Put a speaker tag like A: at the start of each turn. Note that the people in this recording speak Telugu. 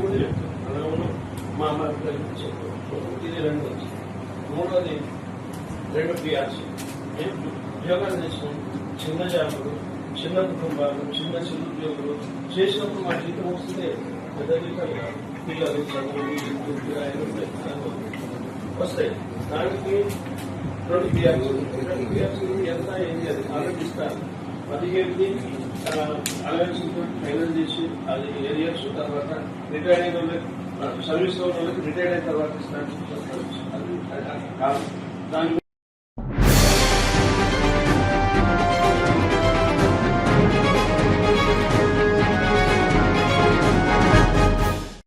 A: కూడా చెప్తాం. అందులో మా చెప్తాం. ఇది రెండు వచ్చింది. మూడోది 2 పిఆర్స్ ఉద్యోగాలు చేసుకుని చిన్న జాబులు, చిన్న కుటుంబాలు, చిన్న ఉద్యోగులు చేసినప్పుడు మా జీతం వస్తుంది. పెద్ద జీతాలు కాదు. పిల్లలు చదువులు వస్తాయి. దానికి 2 పిఆర్స్ ఎంత ఏంటి అది ఆలోచిస్తారు. 17కి అలవెన్స్ ఫైనల్ చేసి అది ఏరియాస్ తర్వాత రిటైర్డ్ అయిన వాళ్ళకి సర్వీస్ లో వాళ్ళకి రిటైర్డ్ అయిన తర్వాత దాని